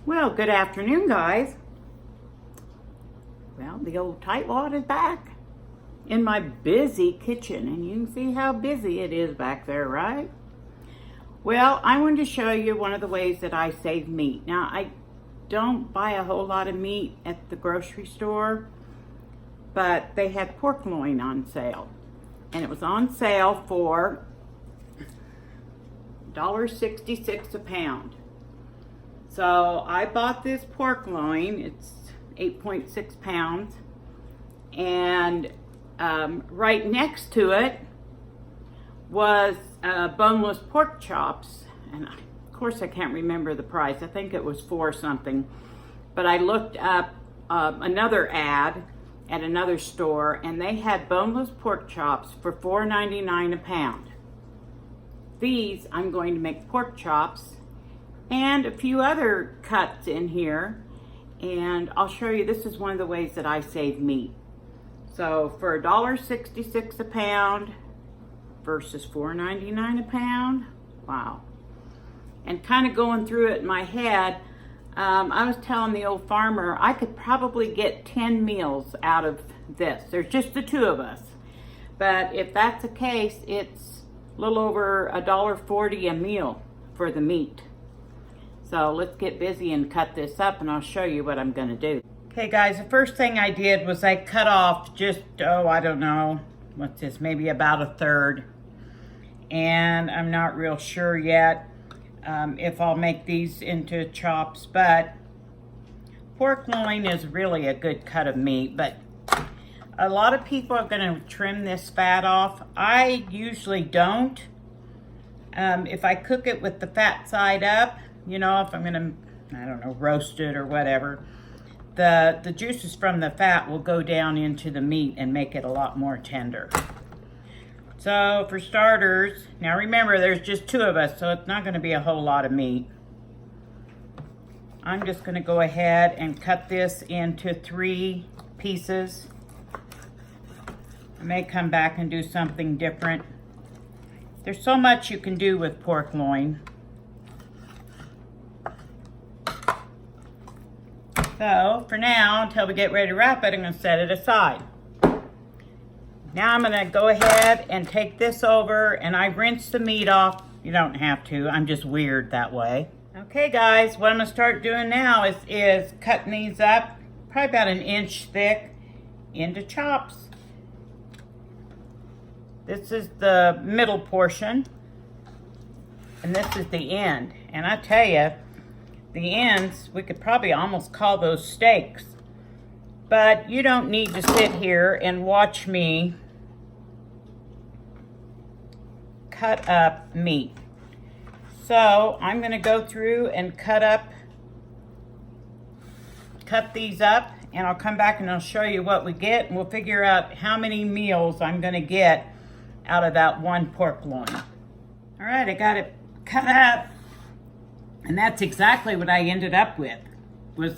Well, good afternoon, guys. Well, the old tightwad is back in my busy kitchen, and you can see how busy it is back there, right? Well, I wanted to show you one of the ways that I save meat. Now, I don't buy a whole lot of meat at the grocery store, but they had pork loin on sale, and it was on sale for $1.66 a pound. So I bought this pork loin. It's 8.6 pounds, and right next to it was boneless pork chops, and of course I can't remember the price. I think it was $4 something, but I looked up another ad at another store, and they had boneless pork chops for $4.99 a pound. These I'm going to make pork chops and a few other cuts in here, and I'll show you. This is one of the ways that I save meat. So for $1.66 a pound versus $4.99 a pound, wow. And kind of going through it in my head, I was telling the old farmer I could probably get 10 meals out of this. There's just the two of us, but if that's the case, it's a little over $1.40 a meal for the meat. So let's get busy and cut this up, and I'll show you what I'm gonna do. Okay guys, the first thing I did was I cut off just, I don't know, what's this, maybe about a third. And I'm not real sure yet if I'll make these into chops, but pork loin is really a good cut of meat, but a lot of people are gonna trim this fat off. I usually don't. If I cook it with the fat side up, you know, if I'm gonna, I don't know, roast it or whatever, the juices from the fat will go down into the meat and make it a lot more tender. So for starters, now remember there's just two of us, so it's not gonna be a whole lot of meat. I'm just gonna go ahead and cut this into 3 pieces. I may come back and do something different. There's so much you can do with pork loin. So for now, until we get ready to wrap it, I'm gonna set it aside. Now I'm gonna go ahead and take this over, and I rinse the meat off. You don't have to, I'm just weird that way. Okay guys, what I'm gonna start doing now is cutting these up, probably about 1 inch thick, into chops. This is the middle portion, and this is the end. And I tell you, the ends, we could probably almost call those steaks. But you don't need to sit here and watch me cut up meat. So I'm gonna go through and cut these up, and I'll come back and I'll show you what we get, and we'll figure out how many meals I'm gonna get out of that one pork loin. All right, I got it cut up, and that's exactly what I ended up with.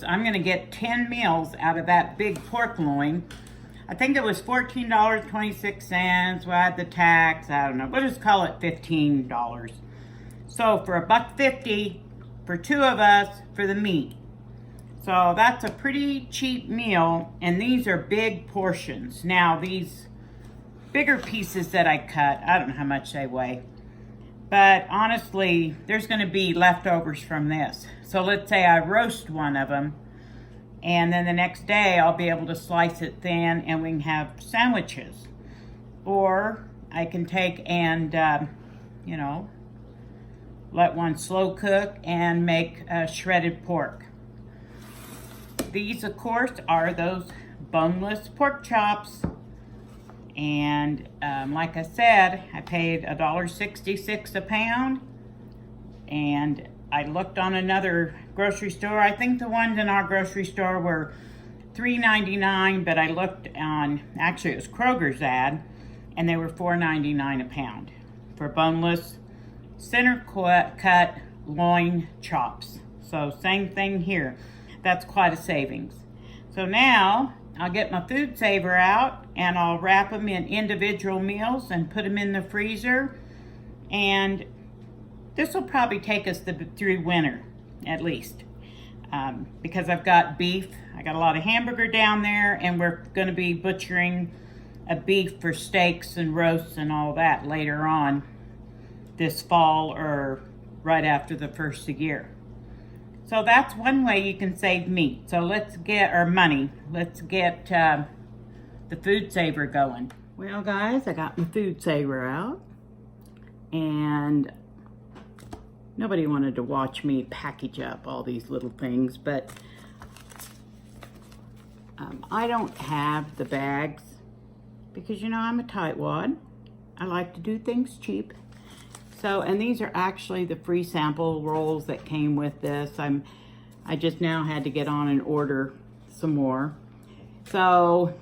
I'm gonna get 10 meals out of that big pork loin. I think it was $14.26. We'll add the tax, I don't know, we'll just call it $15. So for $1.50 for 2 of us for the meat. So that's a pretty cheap meal, and these are big portions. Now these bigger pieces that I cut, I don't know how much they weigh, but honestly, there's gonna be leftovers from this. So let's say I roast one of them, and then the next day I'll be able to slice it thin and we can have sandwiches. Or I can take and, you know, let one slow cook and make shredded pork. These, of course, are those boneless pork chops. And like I said, I paid $1.66 a pound, and I looked on another grocery store. I think the ones in our grocery store were $3.99, but I looked on, actually it was Kroger's ad, and they were $4.99 a pound for boneless center cut loin chops. So same thing here. That's quite a savings. So now I'll get my food saver out, and I'll wrap them in individual meals and put them in the freezer. And this will probably take us through winter, at least. because I've got beef. I got a lot of hamburger down there, and we're going to be butchering a beef for steaks and roasts and all that later on this fall or right after the first of the year. So that's one way you can save meat. So let's get, or money, let's get the food saver going. Well guys, I got my food saver out, and nobody wanted to watch me package up all these little things, but I don't have the bags because, you know, I'm a tightwad. I like to do things cheap. So, and these are actually the free sample rolls that came with this. I just now had to get on and order some more. So,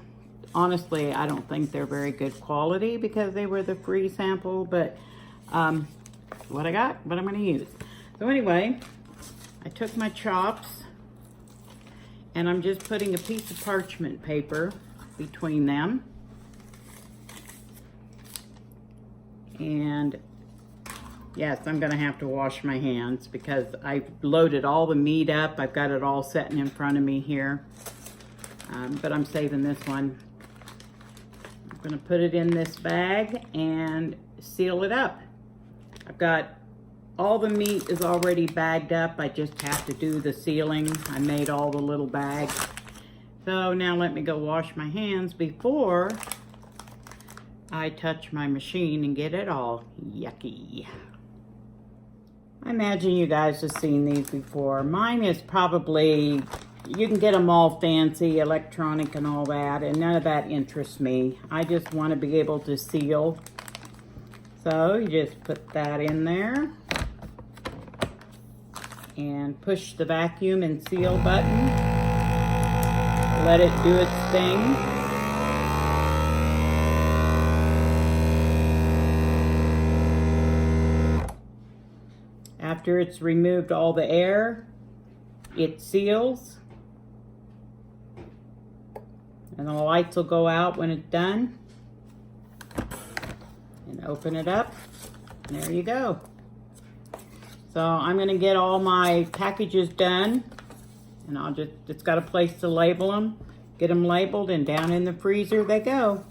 honestly, I don't think they're very good quality because they were the free sample, but what I got, what I'm gonna use. So anyway, I took my chops and I'm just putting a piece of parchment paper between them. And yes, I'm gonna have to wash my hands because I've loaded all the meat up. I've got it all sitting in front of me here. But I'm saving this one. I'm gonna put it in this bag and seal it up. I've got all the meat is already bagged up. I just have to do the sealing. I made all the little bags. So now let me go wash my hands before I touch my machine and get it all yucky. I imagine you guys have seen these before. Mine is probably, you can get them all fancy, electronic and all that, and none of that interests me. I just want to be able to seal. So you just put that in there and push the vacuum and seal button. Let it do its thing. After it's removed all the air, it seals. And the lights will go out when it's done. And open it up. And there you go. So I'm going to get all my packages done. And it's got a place to label them. Get them labeled and down in the freezer they go.